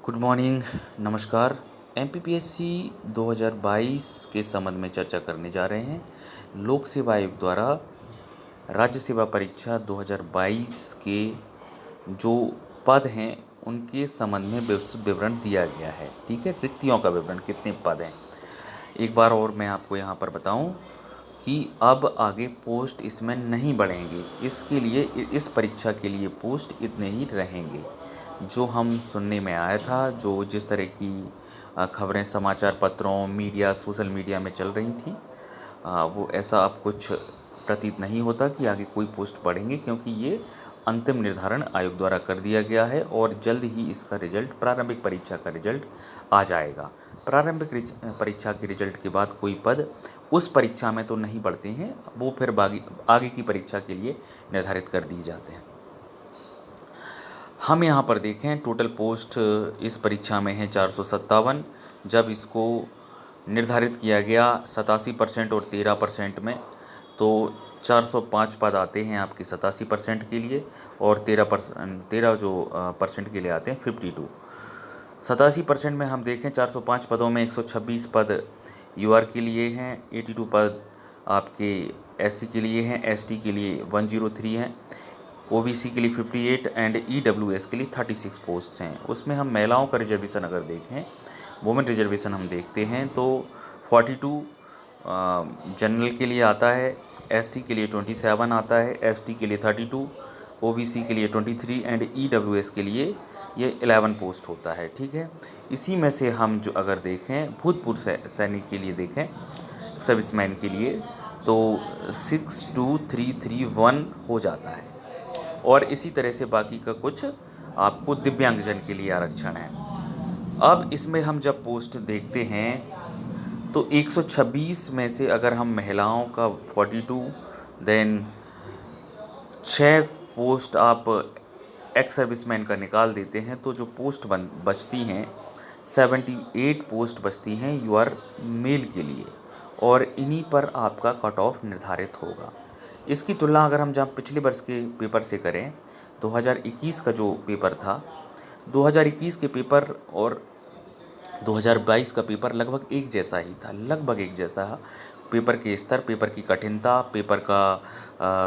Good morning, नमस्कार। MPPSC 2022 के संबंध में चर्चा करने जा रहे हैं। लोक सेवा आयोग द्वारा राज्य सेवा परीक्षा 2022 के जो पद हैं उनके संबंध में विस्तृत विवरण दिया गया है। ठीक है, रिक्तियों का विवरण, कितने पद हैं। एक बार और मैं आपको यहाँ पर बताऊँ कि अब आगे पोस्ट इसमें नहीं बढ़ेंगे। इसके लिए इस परीक्षा के लिए पोस्ट इतने ही रहेंगे। जो हम सुनने में आया था, जो जिस तरह की खबरें समाचार पत्रों, मीडिया, सोशल मीडिया में चल रही थी, वो ऐसा अब कुछ प्रतीत नहीं होता कि आगे कोई पोस्ट बढ़ेंगे, क्योंकि ये अंतिम निर्धारण आयोग द्वारा कर दिया गया है और जल्द ही इसका रिजल्ट, प्रारंभिक परीक्षा का रिजल्ट आ जाएगा। प्रारंभिक परीक्षा के रिजल्ट के बाद कोई पद उस परीक्षा में तो नहीं बढ़ते हैं, वो फिर आगे की परीक्षा के लिए निर्धारित कर दिए जाते हैं। हम यहाँ पर देखें, टोटल पोस्ट इस परीक्षा में है 457। जब इसको निर्धारित किया गया 87% और 13% में, तो 405 पद आते हैं आपके 87% के लिए और 13 जो परसेंट के लिए आते हैं 52। 87% में हम देखें 405 पदों में 126 पद यूआर के लिए हैं, 82 पद आपके एससी के लिए हैं, एसटी के लिए 103 हैं, ओबीसी के लिए 58 एंड ईडब्ल्यूएस के लिए 36 पोस्ट हैं। उसमें हम महिलाओं का रिजर्वेशन अगर देखें, वुमेन रिजर्वेशन हम देखते हैं तो 42 जनरल के लिए आता है, एससी के लिए 27 आता है, एसटी के लिए 32, ओबीसी के लिए 23 एंड ईडब्ल्यूएस के लिए ये 11 पोस्ट होता है। ठीक है, इसी में से हम जो अगर देखें भूतपूर्व सैनिक के लिए देखें, सर्विसमैन के लिए, तो 62331 हो जाता है। और इसी तरह से बाकी का कुछ आपको दिव्यांगजन के लिए आरक्षण है। अब इसमें हम जब पोस्ट देखते हैं तो 126 में से अगर हम महिलाओं का 42, देन 6 पोस्ट आप एक्स सर्विसमैन का निकाल देते हैं, तो जो पोस्ट बचती हैं 78 पोस्ट बचती हैं यूआर मेल के लिए, और इन्हीं पर आपका कट ऑफ निर्धारित होगा। इसकी तुलना अगर हम जब पिछले वर्ष के पेपर से करें, 2021 का जो पेपर था, 2021 के पेपर और 2022 का पेपर लगभग एक जैसा ही था, लगभग एक जैसा। पेपर के स्तर, पेपर की कठिनता, पेपर का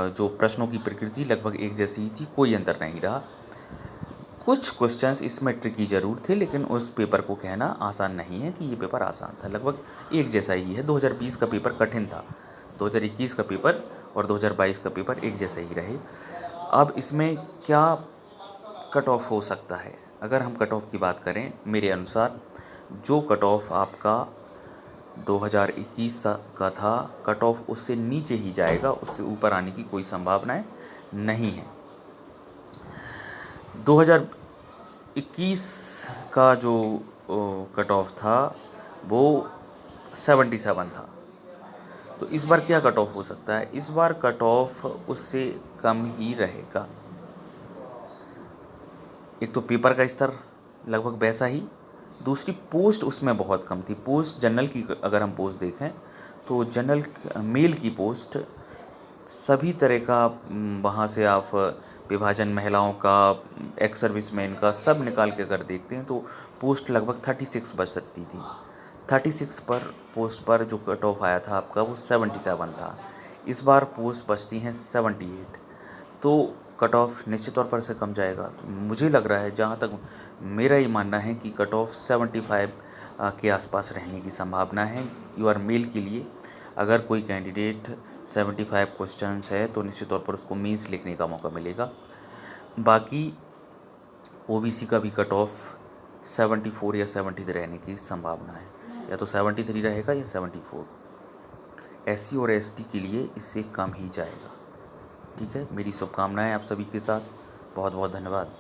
जो प्रश्नों की प्रकृति लगभग एक जैसी ही थी, कोई अंतर नहीं रहा। कुछ क्वेश्चंस इसमें ट्रिकी ज़रूर थे, लेकिन उस पेपर को कहना आसान नहीं है कि ये पेपर आसान था, लगभग एक जैसा ही है। 2020 का पेपर कठिन था, 2021 का पेपर और 2022 का पेपर एक जैसे ही रहे। अब इसमें क्या कट ऑफ हो सकता है? अगर हम कट ऑफ की बात करें, मेरे अनुसार जो कट ऑफ आपका 2021 का था, कट ऑफ उससे नीचे ही जाएगा, उससे ऊपर आने की कोई संभावनाएं नहीं है। 2021 का जो कट ऑफ था वो 77 था, तो इस बार क्या कट ऑफ हो सकता है? इस बार कट ऑफ उससे कम ही रहेगा। एक तो पेपर का स्तर लगभग वैसा ही, दूसरी पोस्ट उसमें बहुत कम थी। पोस्ट जनरल की अगर हम पोस्ट देखें तो जनरल मेल की पोस्ट सभी तरह का, वहाँ से आप विभाजन, महिलाओं का, एक्स सर्विसमैन का, सब निकाल के अगर देखते हैं तो पोस्ट लगभग 36 बच सकती थी। 36 पर पोस्ट पर जो कट ऑफ आया था आपका वो 77 था। इस बार पोस्ट बचती हैं 78, तो कट ऑफ निश्चित तौर पर से कम जाएगा। तो मुझे लग रहा है, जहाँ तक मेरा ये मानना है, कि कट ऑफ 75 के आसपास रहने की संभावना है यूआर मेल के लिए। अगर कोई कैंडिडेट 75 क्वेश्चंस है तो निश्चित तौर पर उसको मीन्स लिखने का मौका मिलेगा। बाकी ओबीसी का भी कट ऑफ 74 या 73 रहने की संभावना है, या तो 73 रहेगा या 74। एससी और एसटी के लिए इससे कम ही जाएगा। ठीक है, मेरी शुभकामनाएं आप सभी के साथ। बहुत बहुत धन्यवाद।